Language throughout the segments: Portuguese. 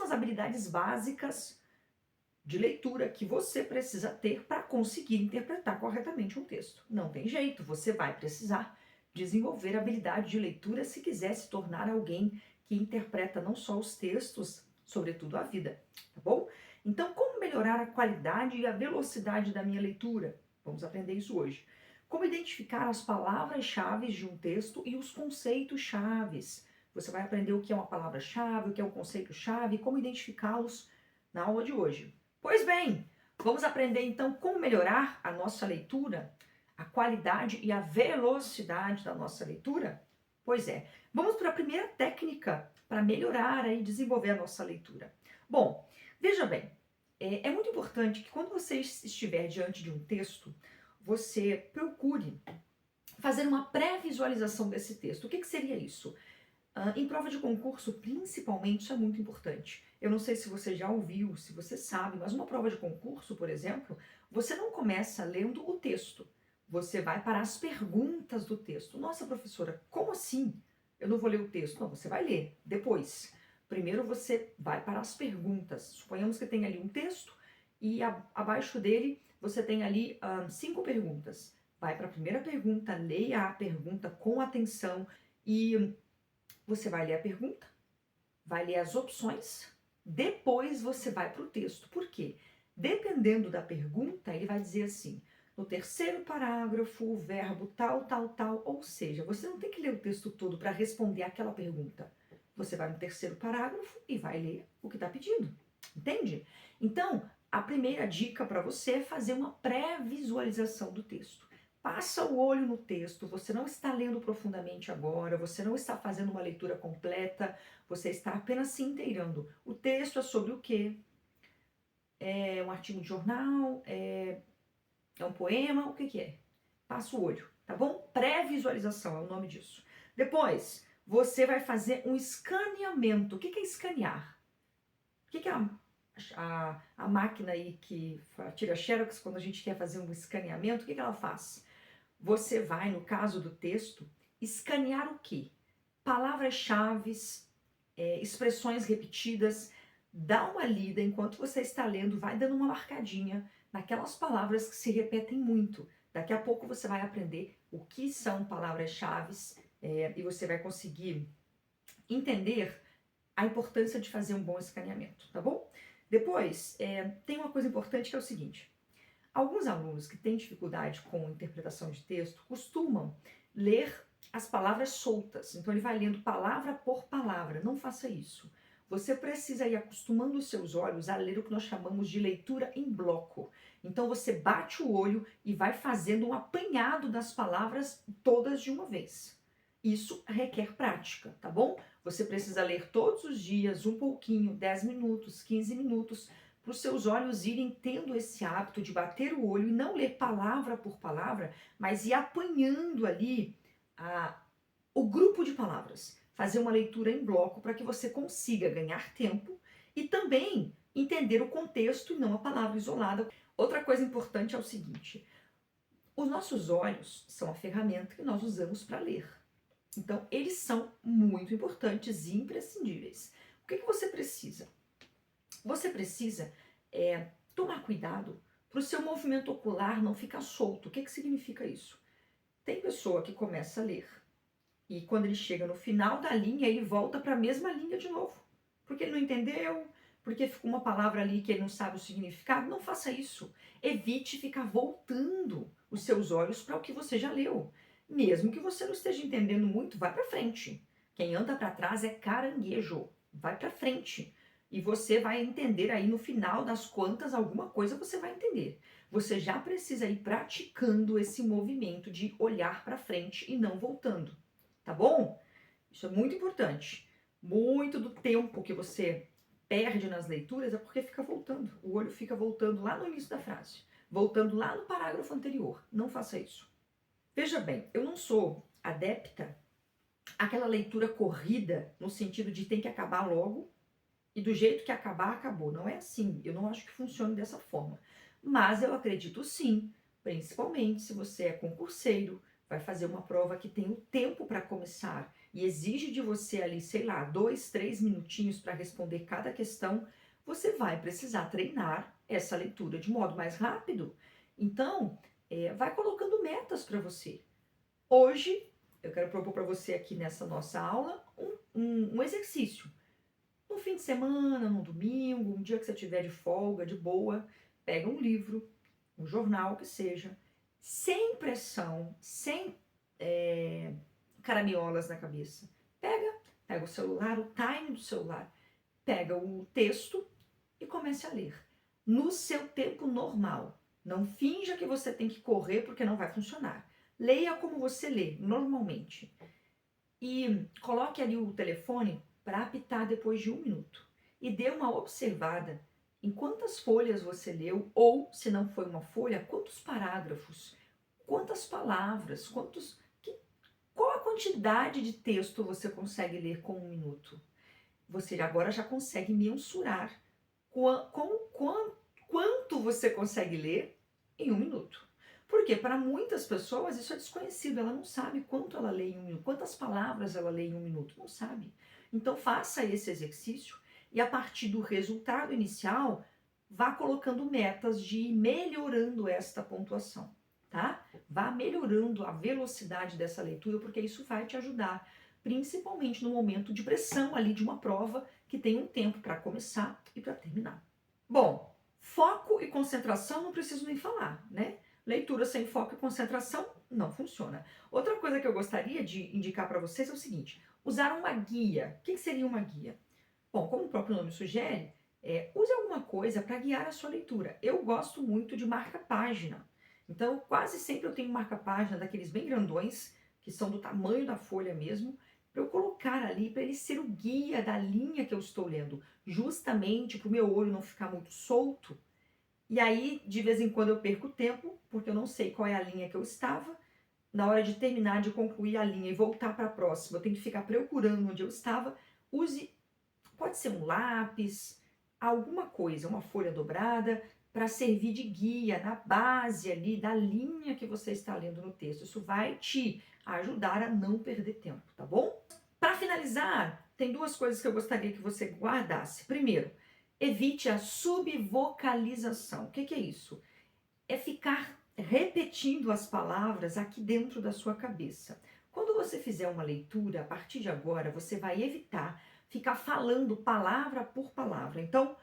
as habilidades básicas de leitura que você precisa ter para conseguir interpretar corretamente um texto. Não tem jeito, você vai precisar desenvolver habilidade de leitura se quiser se tornar alguém que interpreta não só os textos, sobretudo a vida, tá bom? Então, como melhorar a qualidade e a velocidade da minha leitura? Vamos aprender isso hoje. Como identificar as palavras-chave de um texto e os conceitos-chaves. Você vai aprender o que é uma palavra-chave, o que é um conceito-chave e como identificá-los na aula de hoje. Pois bem, vamos aprender então como melhorar a nossa leitura, a qualidade e a velocidade da nossa leitura? Pois é, vamos para a primeira técnica para melhorar e desenvolver a nossa leitura. Bom, veja bem, é muito importante que quando você estiver diante de um texto, você procure fazer uma pré-visualização desse texto. O que seria isso? Em prova de concurso, principalmente, isso é muito importante. Eu não sei se você já ouviu, se você sabe, mas uma prova de concurso, por exemplo, você não começa lendo o texto. Você vai para as perguntas do texto. Nossa, professora, como assim? Eu não vou ler o texto. Não, você vai ler depois. Primeiro você vai para as perguntas. Suponhamos que tem ali um texto e abaixo dele você tem ali 5 perguntas. Vai para a primeira pergunta, leia a pergunta com atenção e você vai ler a pergunta, vai ler as opções, depois você vai para o texto. Por quê? Dependendo da pergunta, ele vai dizer assim, no terceiro parágrafo, o verbo tal, tal, tal, ou seja, você não tem que ler o texto todo para responder aquela pergunta. Você vai no terceiro parágrafo e vai ler o que está pedindo, entende? Então, a primeira dica para você é fazer uma pré-visualização do texto. Passa o olho no texto, você não está lendo profundamente agora, você não está fazendo uma leitura completa, você está apenas se inteirando. O texto é sobre o quê? É um artigo de jornal? É um poema? O que é? Passa o olho, tá bom? Pré-visualização é o nome disso. Depois, você vai fazer um escaneamento. O que é escanear? O que é a máquina aí que tira xerox quando a gente quer fazer um escaneamento? O que ela faz? Você vai, no caso do texto, escanear o quê? Palavras-chave, expressões repetidas. Dá uma lida enquanto você está lendo, vai dando uma marcadinha naquelas palavras que se repetem muito. Daqui a pouco você vai aprender o que são palavras-chave e você vai conseguir entender a importância de fazer um bom escaneamento, tá bom? Depois, tem uma coisa importante que é o seguinte. Alguns alunos que têm dificuldade com interpretação de texto costumam ler as palavras soltas. Então ele vai lendo palavra por palavra. Não faça isso. Você precisa ir acostumando os seus olhos a ler o que nós chamamos de leitura em bloco. Então você bate o olho e vai fazendo um apanhado das palavras todas de uma vez. Isso requer prática, tá bom? Você precisa ler todos os dias, um pouquinho, 10 minutos, 15 minutos, para os seus olhos irem tendo esse hábito de bater o olho e não ler palavra por palavra, mas ir apanhando ali o grupo de palavras. Fazer uma leitura em bloco para que você consiga ganhar tempo e também entender o contexto e não a palavra isolada. Outra coisa importante é o seguinte, os nossos olhos são a ferramenta que nós usamos para ler. Então, eles são muito importantes e imprescindíveis. O que você precisa? Você precisa tomar cuidado para o seu movimento ocular não ficar solto. O que significa isso? Tem pessoa que começa a ler e quando ele chega no final da linha, ele volta para a mesma linha de novo. Porque ele não entendeu, porque ficou uma palavra ali que ele não sabe o significado. Não faça isso. Evite ficar voltando os seus olhos para o que você já leu. Mesmo que você não esteja entendendo muito, vai para frente. Quem anda para trás é caranguejo. Vai para frente. E você vai entender aí no final das contas, alguma coisa você vai entender. Você já precisa ir praticando esse movimento de olhar para frente e não voltando, tá bom? Isso é muito importante. Muito do tempo que você perde nas leituras é porque fica voltando. O olho fica voltando lá no início da frase, voltando lá no parágrafo anterior. Não faça isso. Veja bem, eu não sou adepta àquela leitura corrida, no sentido de tem que acabar logo, e do jeito que acabar, acabou. Não é assim. Eu não acho que funcione dessa forma. Mas eu acredito sim, principalmente se você é concurseiro, vai fazer uma prova que tem o tempo para começar e exige de você ali, sei lá, 2, 3 minutinhos para responder cada questão, você vai precisar treinar essa leitura de modo mais rápido. Então, vai colocando metas para você. Hoje, eu quero propor para você aqui nessa nossa aula um exercício. No fim de semana, no domingo, um dia que você tiver de folga, de boa, pega um livro, um jornal que seja, sem pressão, sem caramiolas na cabeça. Pega o celular, o time do celular, pega o texto e comece a ler. No seu tempo normal. Não finja que você tem que correr porque não vai funcionar. Leia como você lê, normalmente. E coloque ali o telefone para apitar depois de 1 minuto. E dê uma observada em quantas folhas você leu, ou, se não foi uma folha, quantos parágrafos, quantas palavras, qual a quantidade de texto você consegue ler com 1 minuto. Você agora já consegue mensurar quanto você consegue ler em 1 minuto. Porque para muitas pessoas isso é desconhecido, ela não sabe quanto ela lê em 1 minuto, quantas palavras ela lê em 1 minuto, não sabe. Então faça esse exercício e a partir do resultado inicial, vá colocando metas de ir melhorando esta pontuação, tá? Vá melhorando a velocidade dessa leitura, porque isso vai te ajudar, principalmente no momento de pressão ali de uma prova que tem um tempo para começar e para terminar. Bom, foco e concentração não preciso nem falar, né? Leitura sem foco e concentração não funciona. Outra coisa que eu gostaria de indicar para vocês é o seguinte: usar uma guia. O que seria uma guia? Bom, como o próprio nome sugere, use alguma coisa para guiar a sua leitura. Eu gosto muito de marca-página. Então, quase sempre eu tenho marca-página daqueles bem grandões, que são do tamanho da folha mesmo, para eu colocar ali, para ele ser o guia da linha que eu estou lendo, justamente para o meu olho não ficar muito solto. E aí, de vez em quando eu perco tempo, porque eu não sei qual é a linha que eu estava. Na hora de terminar, de concluir a linha e voltar para a próxima, eu tenho que ficar procurando onde eu estava. Use, pode ser um lápis, alguma coisa, uma folha dobrada, para servir de guia na base ali da linha que você está lendo no texto. Isso vai te ajudar a não perder tempo, tá bom? Para finalizar, tem 2 coisas que eu gostaria que você guardasse. Primeiro, evite a subvocalização. O que é isso? É ficar repetindo as palavras aqui dentro da sua cabeça. Quando você fizer uma leitura, a partir de agora, você vai evitar ficar falando palavra por palavra. Então,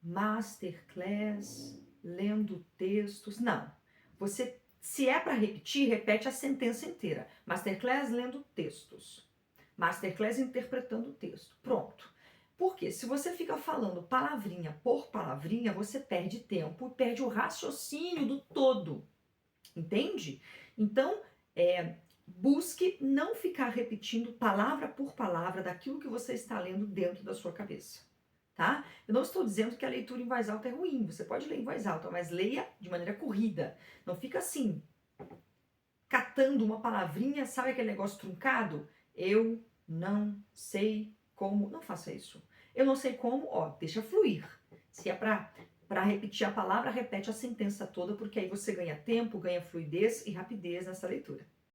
masterclass, lendo textos, não. Você, se é para repetir, repete a sentença inteira. Masterclass lendo textos. Masterclass interpretando o texto. Pronto. Porque se você fica falando palavrinha por palavrinha, você perde tempo e perde o raciocínio do todo. Entende? Então, busque não ficar repetindo palavra por palavra daquilo que você está lendo dentro da sua cabeça. Tá? Eu não estou dizendo que a leitura em voz alta é ruim. Você pode ler em voz alta, mas leia de maneira corrida. Não fica assim, catando uma palavrinha, sabe aquele negócio truncado? Eu não sei como. Não faça isso. Eu não sei como, deixa fluir. Se é para repetir a palavra, repete a sentença toda, porque aí você ganha tempo, ganha fluidez e rapidez nessa leitura.